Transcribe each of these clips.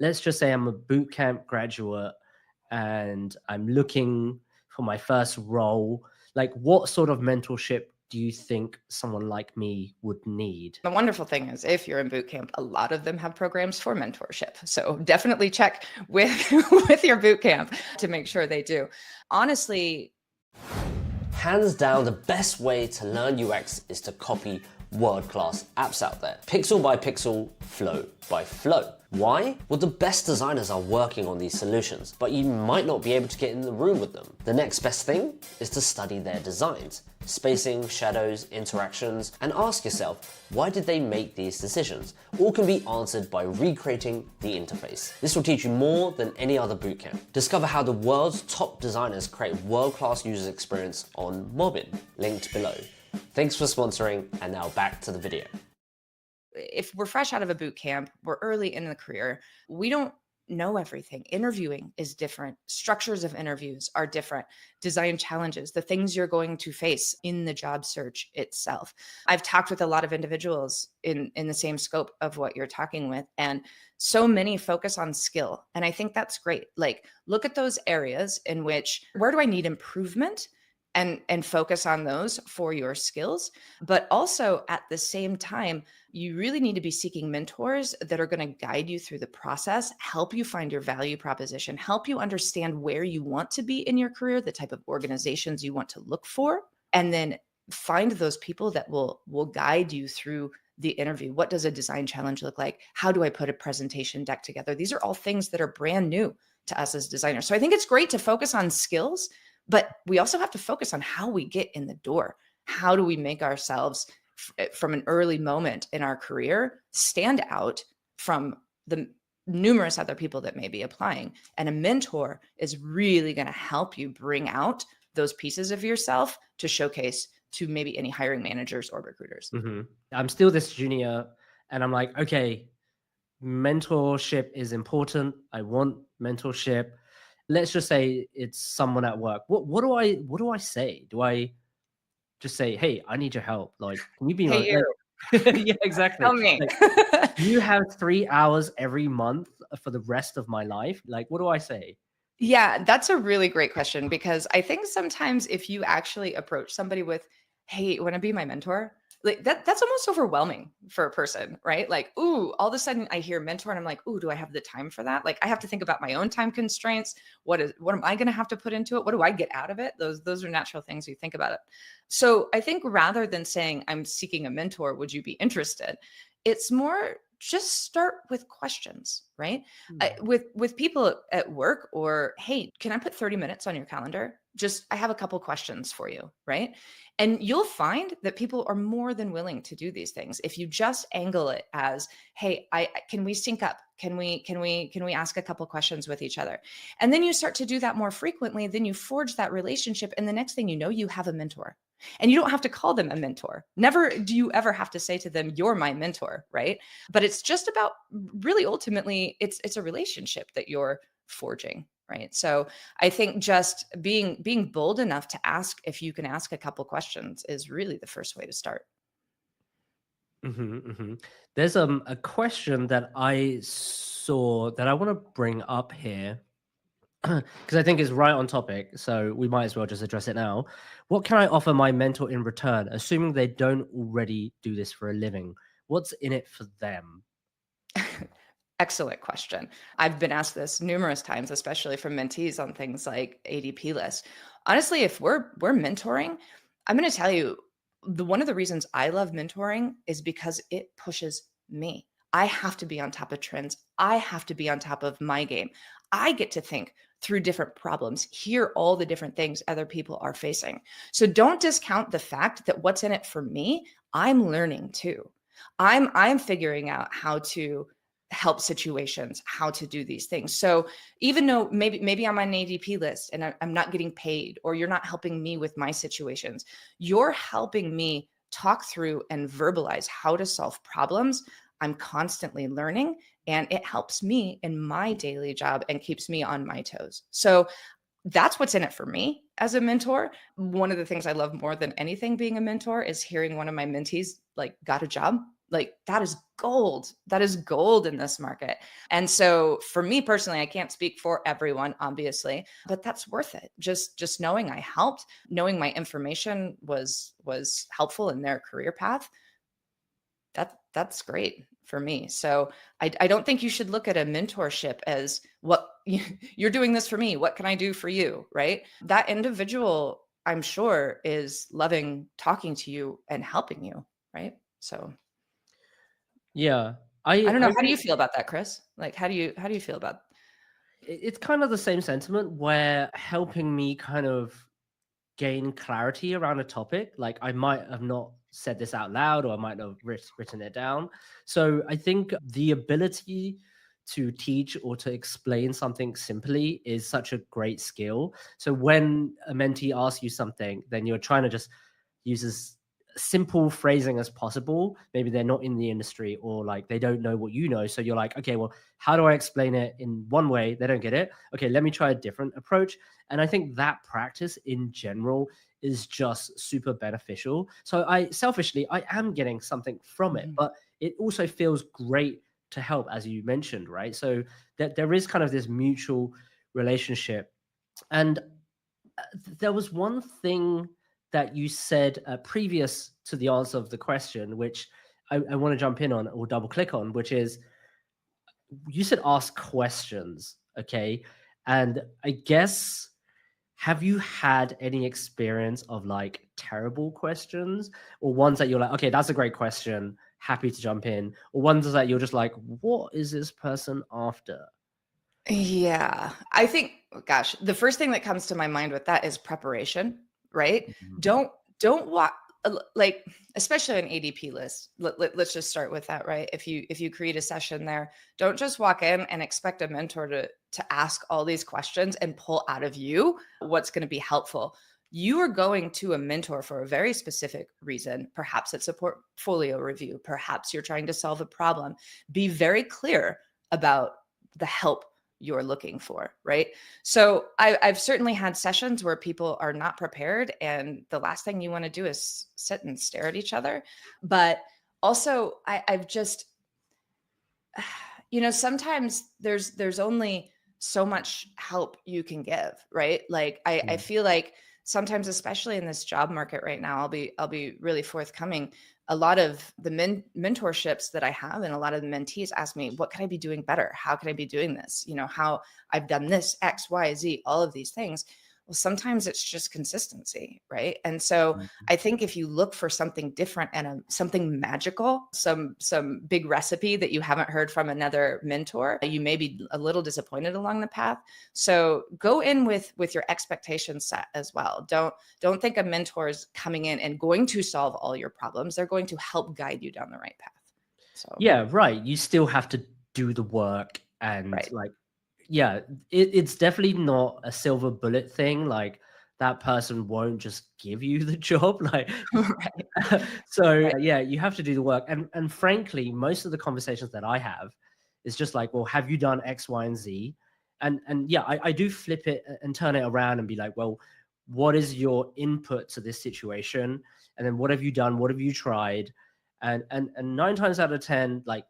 let's just say I'm a bootcamp graduate and I'm looking for my first role. Like, what sort of mentorship do you think someone like me would need? The wonderful thing is if you're in boot camp, a lot of them have programs for mentorship. So definitely check with with your boot camp to make sure they do. Honestly, Hands down, the best way to learn UX is to copy world-class apps out there. Pixel by pixel, flow by flow. Why? Well, the best designers are working on these solutions, but you might not be able to get in the room with them. The next best thing is to study their designs, spacing, shadows, interactions, and ask yourself, why did they make these decisions? All can be answered by recreating the interface. This will teach you more than any other bootcamp. Discover how the world's top designers create world-class user experience on Mobbin, linked below. Thanks for sponsoring, and now back to the video. if we're fresh out of a boot camp, we're early in the career, we don't know everything. Interviewing is different. Structures of interviews are different. Design challenges, the things you're going to face in the job search itself. I've talked with a lot of individuals in the same scope of what you're talking with, and so many focus on skill. And I think that's great. Like, look at those areas in which, where do I need improvement? And focus on those for your skills. But also at the same time, you really need to be seeking mentors that are going to guide you through the process, help you find your value proposition, help you understand where you want to be in your career, the type of organizations you want to look for, and then find those people that will guide you through the interview. What does a design challenge look like? How do I put a presentation deck together? These are all things that are brand new to us as designers. So I think it's great to focus on skills, but we also have to focus on how we get in the door. How do we make ourselves from an early moment in our career stand out from the numerous other people that may be applying? And a mentor is really going to help you bring out those pieces of yourself to showcase to maybe any hiring managers or recruiters. I'm still this junior and I'm like, okay, mentorship is important. I want mentorship. Let's just say it's someone at work. What do I say? Do I just say, "Hey, I need your help. Like, can you be my Hey, you, yeah, exactly. tell me. Like, you have 3 hours every month for the rest of my life. Like, what do I say? Yeah, that's a really great question, because I think sometimes if you actually approach somebody with, "Hey, you want to be my mentor?" Like that's almost overwhelming for a person, right? Like, ooh, all of a sudden I hear mentor and I'm like, ooh, do I have the time for that? Like, I have to think about my own time constraints. What am I going to have to put into it? What do I get out of it? Those are natural things you think about it. So I think rather than saying I'm seeking a mentor, would you be interested? It's more just start with questions, right? With people at work, or, hey, can I put 30 minutes on your calendar? Just, I have a couple questions for you, right? And you'll find that people are more than willing to do these things if you just angle it as, hey, can we sync up? Can we ask a couple questions with each other? And then you start to do that more frequently, then you forge that relationship, and the next thing you know, you have a mentor. And you don't have to call them a mentor. Never do you ever have to say to them, "You're my mentor," right? But it's just about, really, ultimately, it's a relationship that you're forging, right? So I think just being bold enough to ask if you can ask a couple questions is really the first way to start. There's a question that I saw that I want to bring up here because I think it's right on topic. So we might as well just address it now. What can I offer my mentor in return, assuming they don't already do this for a living? What's in it for them? Excellent question. I've been asked this numerous times, especially from mentees on things like ADP lists. Honestly, if we're mentoring, I'm going to tell you, the one of the reasons I love mentoring is because it pushes me. I have to be on top of trends. I have to be on top of my game. I get to think through different problems, hear all the different things other people are facing. So don't discount the fact that what's in it for me, I'm learning too. I'm figuring out how to help situations, how to do these things. So even though maybe I'm on an ADP list and I'm not getting paid, or you're not helping me with my situations, you're helping me talk through and verbalize how to solve problems. I'm constantly learning, and it helps me in my daily job and keeps me on my toes. So that's what's in it for me as a mentor. One of the things I love more than anything being a mentor is hearing one of my mentees like got a job Like that is gold. That is gold in this market. And so for me personally, I can't speak for everyone, obviously, but that's worth it. Just knowing I helped, knowing my information was helpful in their career path, that's great for me. So I don't think you should look at a mentorship as what you're doing this for me. What can I do for you? Right. That individual, I'm sure, is loving talking to you and helping you. Right. So Yeah. I don't I know. How do really, you feel about that, Chris? Like, how do you feel about? it's kind of the same sentiment where helping me kind of gain clarity around a topic. Like I might have not said this out loud, or I might not have written it down. So I think the ability to teach or to explain something simply is such a great skill. So when a mentee asks you something, then you're trying to just use as simple phrasing as possible. Maybe they're not in the industry, or like they don't know what you know. So you're like, okay, well, how do I explain it in one way? They don't get it. Okay, let me try a different approach. And I think that practice in general is just super beneficial. So I selfishly, I am getting something from it, Mhm. but it also feels great to help, as you mentioned, right? So that there is kind of this mutual relationship. And there was one thing that you said previous to the answer of the question, which I want to jump in on or double click on, which is you said ask questions. Okay. And I guess, have you had any experience of like terrible questions, or ones that you're like, okay, that's a great question, happy to jump in, or ones that you're just like, what is this person after? Yeah, I think, gosh, the first thing that comes to my mind with that is preparation, right? Mhm. Don't walk like, especially an ADP list. Let's just start with that, right? If you create a session there, don't just walk in and expect a mentor to ask all these questions and pull out of you what's going to be helpful. You are going to a mentor for a very specific reason. Perhaps it's a portfolio review. Perhaps you're trying to solve a problem. Be very clear about the help you're looking for, right? So I've certainly had sessions where people are not prepared, and the last thing you want to do is sit and stare at each other. But also, I've just, sometimes there's only so much help you can give, right? Like I Yeah. feel like sometimes, especially in this job market right now, I'll be really forthcoming. A lot of the mentorships that I have and a lot of the mentees ask me, what can I be doing better? How can I be doing this? How I've done this, X, Y, Z, all of these things. Well, sometimes it's just consistency, right? And so Mhm. I think if you look for something different and something magical, some big recipe that you haven't heard from another mentor, you may be a little disappointed along the path. So go in with your expectations set as well. Don't think a mentor is coming in and going to solve all your problems. They're going to help guide you down the right path. So Yeah, right. You still have to do the work, and right. like, yeah, it's definitely not a silver bullet thing. Like that person won't just give you the job. Like, Right. so Right. yeah, you have to do the work. And frankly, most of the conversations that I have is just like, well, have you done X, Y, and Z? And yeah, I do flip it and turn it around and be like, well, what is your input to this situation? And then what have you done? What have you tried? And 9 times out of 10, like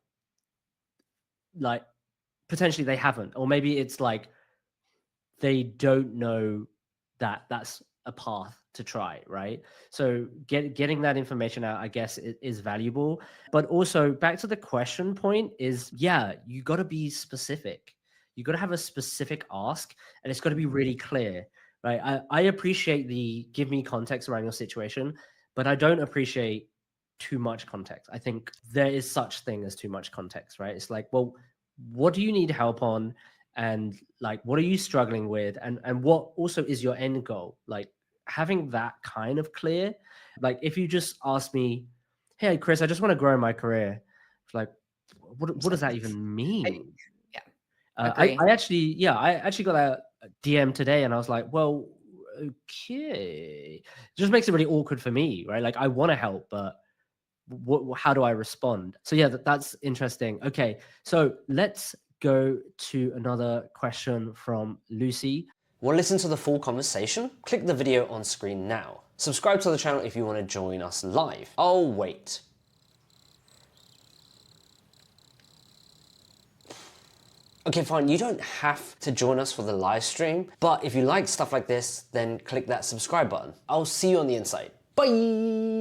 potentially they haven't, or maybe it's like they don't know that that's a path to try, right? So getting that information out, I guess, is valuable. But also back to the question point is, yeah, you got to be specific. You got to have a specific ask, and it's got to be Mhm. really clear, right? I appreciate the give me context around your situation, but I don't appreciate too much context. I think there is such thing as too much context, right? It's like, well, what do you need help on? And like, what are you struggling with? And what also is your end goal? Like having that kind of clear. Like if you just ask me, hey Chris, I just want to grow in my career, it's like, what does that even I, mean? yeah, I, agree. I actually, yeah, I actually got a DM today, and I was like, well, okay, just makes it really awkward for me, right? Like I want to help, but how do I respond? So yeah, that's interesting. Okay, so let's go to another question from Lucy. Want to listen to the full conversation? Click the video on screen now. Subscribe to the channel if you want to join us live. Oh wait, Okay, fine, you don't have to join us for the live stream, but if you like stuff like this, then click that subscribe button. I'll see you on the inside. Bye!